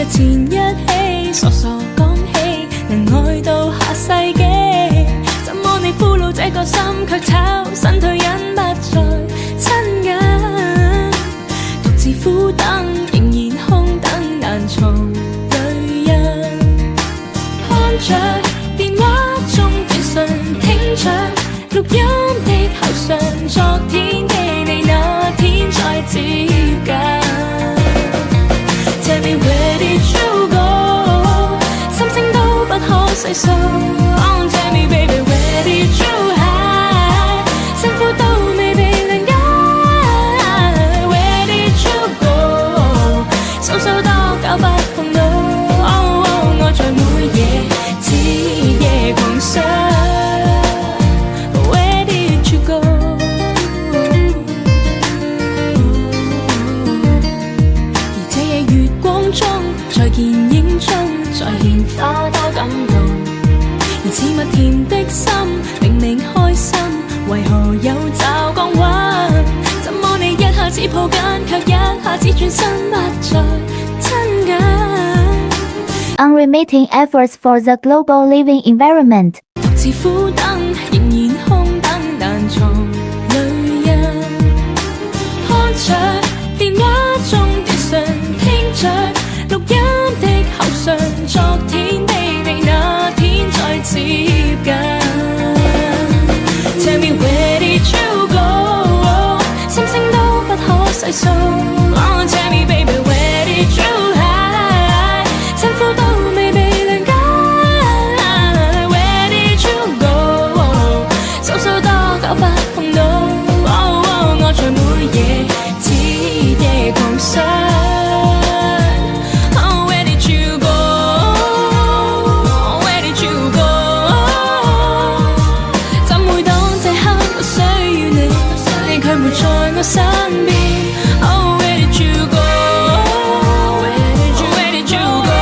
前一起傻傻講起，能愛到下世紀。怎麼你俘虜這個心，卻炒身退隱不再親近，獨自苦等，仍然空等，難從淚印。看着電話中短信，聽着錄音的口訊，昨天的你那天再接近。Tell me where did you go？ 心聲都不可細數。Oh, tell me baby where did you hide？ 辛苦都未被諒解。Where did you go？ 數數多久不碰到。Oh, oh， 愛在每夜徹夜狂想。Where did you go？ 而這夜月光中，在見影中，在獻花多感動。而似蜜甜的心，明明開心，為何有驟降溫？怎麼你一下子抱緊，卻一下子轉身不再親近。Unremitting efforts for the global living environment。獨自苦等，仍然空等，難從淚印。看着電話中短信，聽着錄音的口訊，昨天的你那天再接近。Tell me where did you go？ 心聲都不可細數。Oh, tell me baby where did you hide？ 辛苦都未被諒解。Where did you go？ 數數多久不碰到。Oh, oh， 愛在每夜徹夜狂想。在我身邊 ，Oh where did you go？ Where did you go？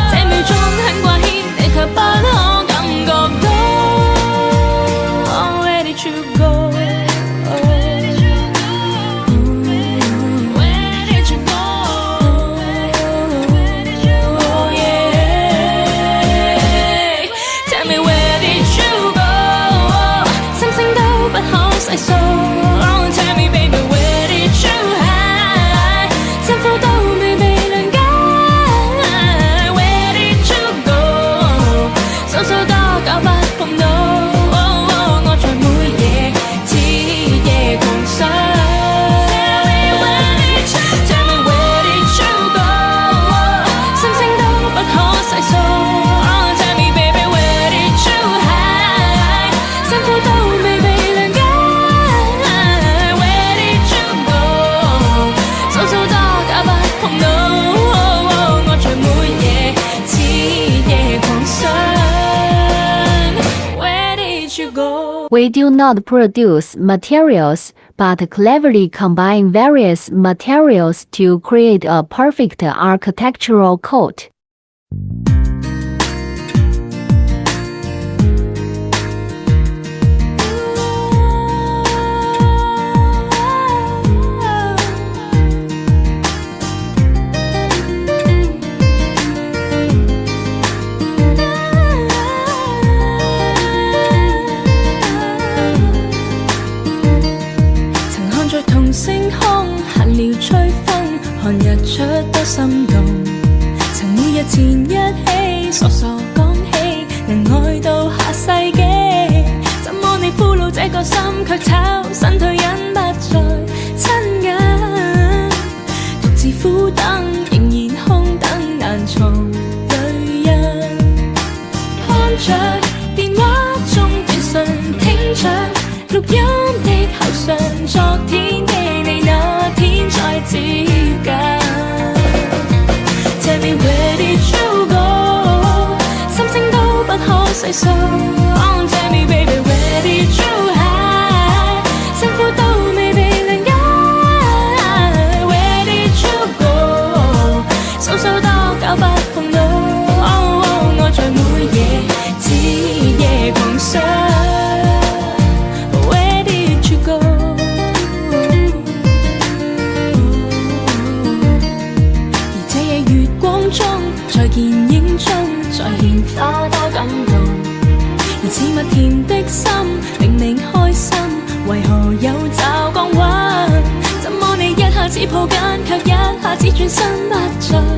這秒鐘很掛牽，你卻不可感覺到。Oh where did you go？ Where did you go？ Oh yeah。Tell me where did you go？ 心聲都不可細數。Oh, tell me baby where did you hide？ 辛苦都未被諒解。Where did you go？ 數數多久不碰到。Oh, oh， 愛在每夜徹夜狂想。Tell me where did you go？ 心聲都不可細數。Oh, tell me baby where did you hide？ 辛苦都未被諒解。We do not produce materials, but cleverly combine various materials to create a perfect architectural code. 星空閒聊吹風，看日出多心動。曾每日前一起傻傻講起，能愛到下世紀。怎麼你俘虜這個心，卻炒身退隱不再親近，獨自苦等，仍然空等，難從淚印。看着電話中短信，聽着錄音的口訊，昨天的你那天再接近。Tell me where did you go？ 心聲都不可細數。Oh, tell me baby where did you hide？ 辛苦都未被諒解。Where did you go？ 數數多久不碰到。Oh, oh， 愛在每夜徹夜狂想。在見影中再現他多感動，而似蜜甜的心令你開心，為何有驟降溫？怎麼你一下子抱緊，卻一下子轉身不進？